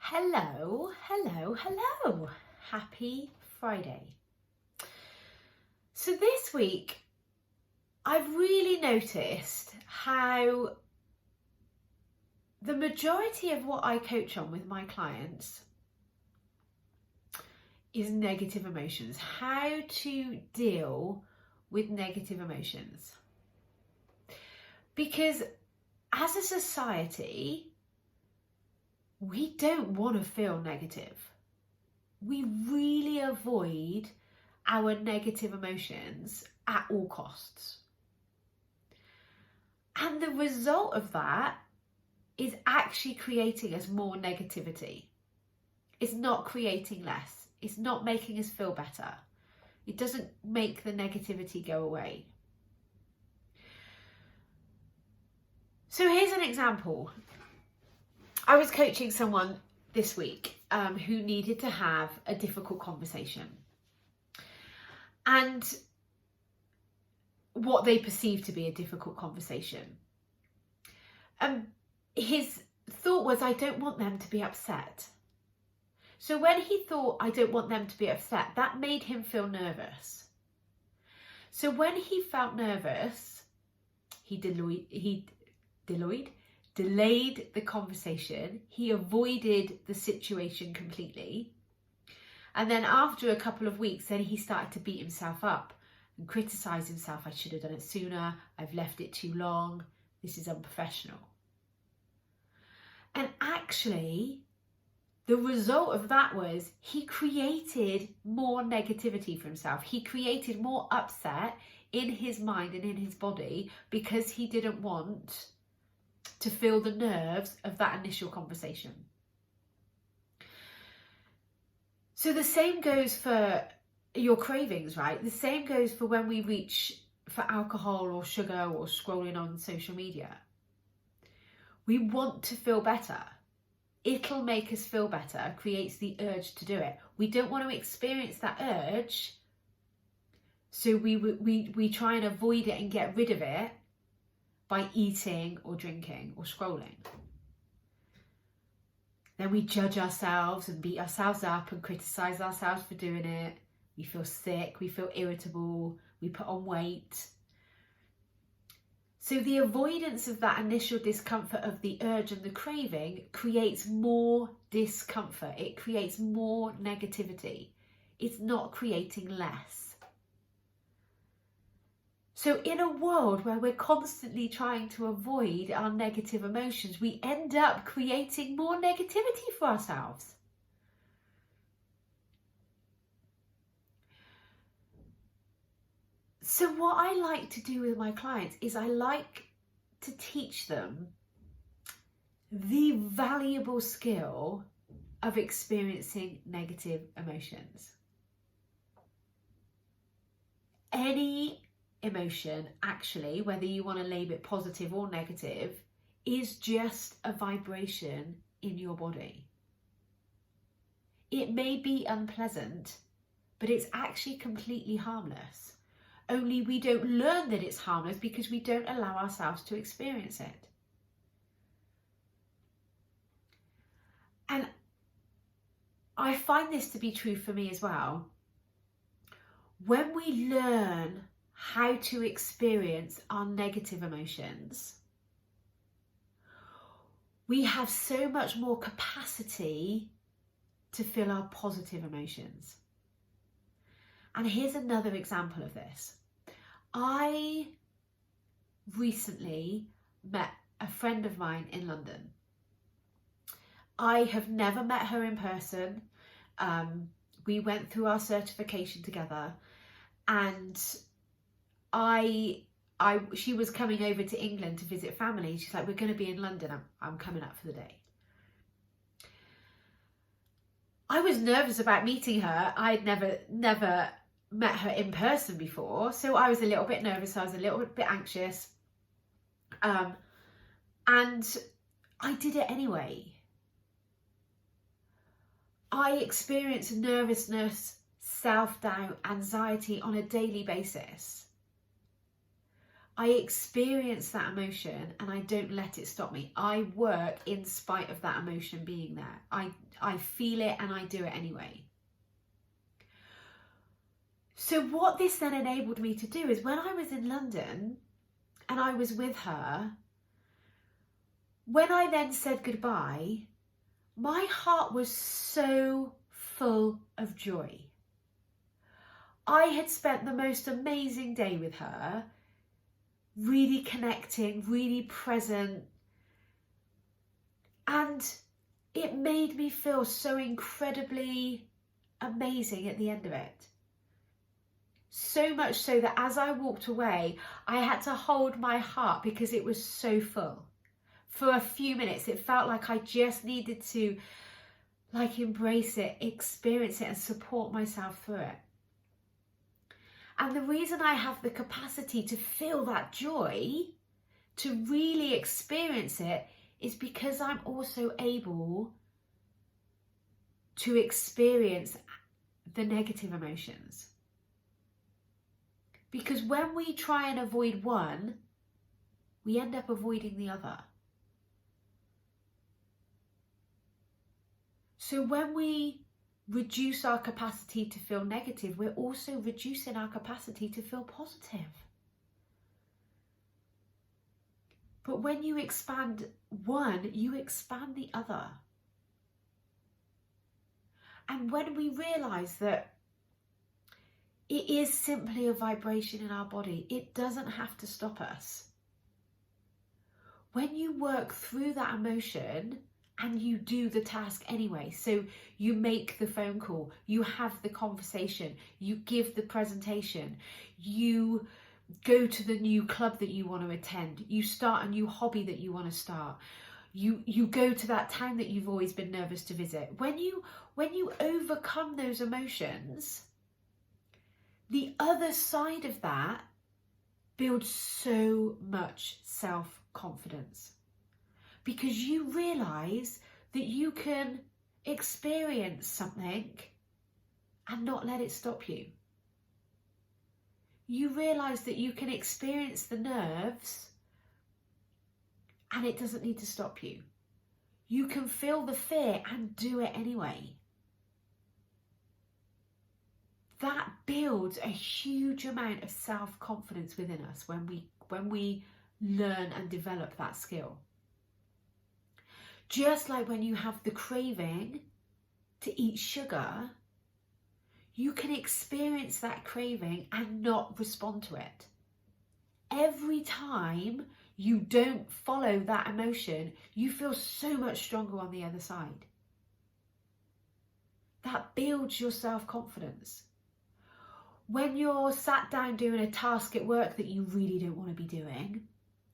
Hello, hello, hello. Happy Friday. So this week, I've really noticed how the majority of what I coach on with my clients is negative emotions, how to deal with negative emotions. Because as a society, we don't want to feel negative. We really avoid our negative emotions at all costs. And the result of that is actually creating us more negativity. It's not creating less. It's not making us feel better. It doesn't make the negativity go away. So here's an example. I was coaching someone this week who needed to have a difficult conversation. And what they perceived to be a difficult conversation. His thought was, I don't want them to be upset. So when he thought, I don't want them to be upset, that made him feel nervous. So when he felt nervous, he delayed the conversation. He avoided the situation completely. And then after a couple of weeks, then he started to beat himself up and criticize himself. I should have done it sooner. I've left it too long. This is unprofessional. And actually, the result of that was he created more negativity for himself. He created more upset in his mind and in his body because he didn't want to feel the nerves of that initial conversation. So the same goes for your cravings, right? The same goes for when we reach for alcohol or sugar or scrolling on social media. We want to feel better. It'll make us feel better, creates the urge to do it. We don't want to experience that urge, so we try and avoid it and get rid of it by eating or drinking or scrolling. Then we judge ourselves and beat ourselves up and criticize ourselves for doing it. We feel sick, we feel irritable, we put on weight. So the avoidance of that initial discomfort of the urge and the craving creates more discomfort. It creates more negativity. It's not creating less. So in a world where we're constantly trying to avoid our negative emotions, we end up creating more negativity for ourselves. So what I like to do with my clients is I like to teach them the valuable skill of experiencing negative emotions. Any emotion, actually, whether you want to label it positive or negative, is just a vibration in your body. It may be unpleasant, but it's actually completely harmless. Only we don't learn that it's harmless because we don't allow ourselves to experience it. And I find this to be true for me as well. When we learn how to experience our negative emotions, we have so much more capacity to feel our positive emotions. And here's another example of this. I recently met a friend of mine in London. I have never met her in person. We went through our certification together, and she was coming over to England to visit family. She's like, we're going to be in London. I'm coming up for the day. I was nervous about meeting her. I'd never met her in person before, so I was a little bit nervous. I was a little bit anxious, and I did it anyway. I experience nervousness, self-doubt, anxiety on a daily basis. I experience that emotion and I don't let it stop me. I work in spite of that emotion being there. I feel it and I do it anyway. So what this then enabled me to do is when I was in London and I was with her, when I then said goodbye, my heart was so full of joy. I had spent the most amazing day with her, really connecting, really present, and it made me feel so incredibly amazing at the end of it. So much so that as I walked away, I had to hold my heart because it was so full. For a few minutes, it felt like I just needed to embrace it, experience it, and support myself through it. And the reason I have the capacity to feel that joy, to really experience it, is because I'm also able to experience the negative emotions. Because when we try and avoid one, we end up avoiding the other. So when we reduce our capacity to feel negative, we're also reducing our capacity to feel positive. But when you expand one, you expand the other. And when we realize that it is simply a vibration in our body, it doesn't have to stop us. When you work through that emotion and you do the task anyway, so you make the phone call, you have the conversation, you give the presentation, you go to the new club that you want to attend, you start a new hobby that you want to start, you go to that town that you've always been nervous to visit. When you overcome those emotions, the other side of that builds so much self-confidence, because you realize that you can experience something and not let it stop you. You realize that you can experience the nerves and it doesn't need to stop you. You can feel the fear and do it anyway. That builds a huge amount of self-confidence within us when we learn and develop that skill. Just like when you have the craving to eat sugar, you can experience that craving and not respond to it. Every time you don't follow that emotion, you feel so much stronger on the other side. That builds your self-confidence. When you're sat down doing a task at work that you really don't want to be doing,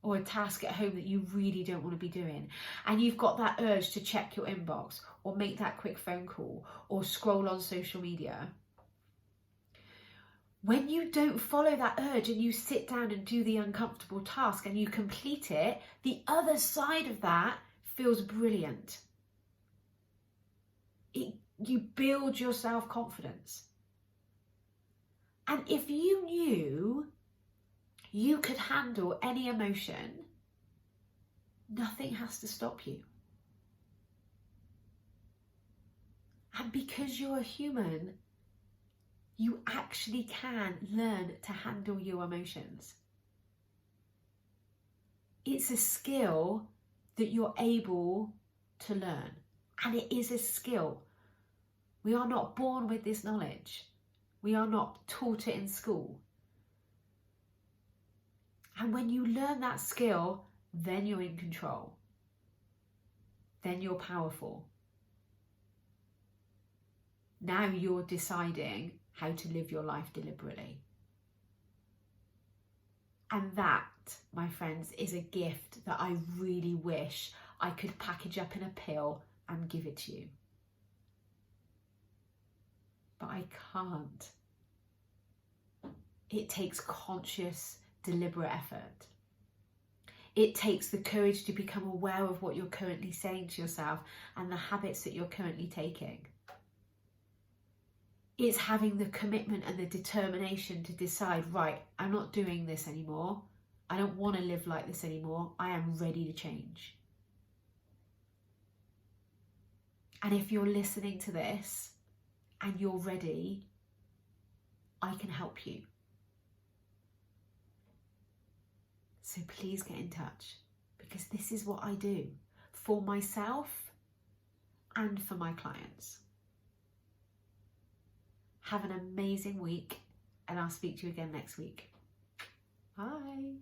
or a task at home that you really don't want to be doing, and you've got that urge to check your inbox or make that quick phone call or scroll on social media, when you don't follow that urge and you sit down and do the uncomfortable task and you complete it, the other side of that feels brilliant. You build your self-confidence. And if you knew you could handle any emotion, nothing has to stop you. And because you're a human, you actually can learn to handle your emotions. It's a skill that you're able to learn, and it is a skill. We are not born with this knowledge. We are not taught it in school. And when you learn that skill, then you're in control. Then you're powerful. Now you're deciding how to live your life deliberately. And that, my friends, is a gift that I really wish I could package up in a pill and give it to you. But I can't. It takes conscious, deliberate effort. It takes the courage to become aware of what you're currently saying to yourself and the habits that you're currently taking. It's having the commitment and the determination to decide, right, I'm not doing this anymore. I don't want to live like this anymore. I am ready to change. And if you're listening to this and you're ready, I can help you. So please get in touch, because this is what I do for myself and for my clients. Have an amazing week, and I'll speak to you again next week. Bye.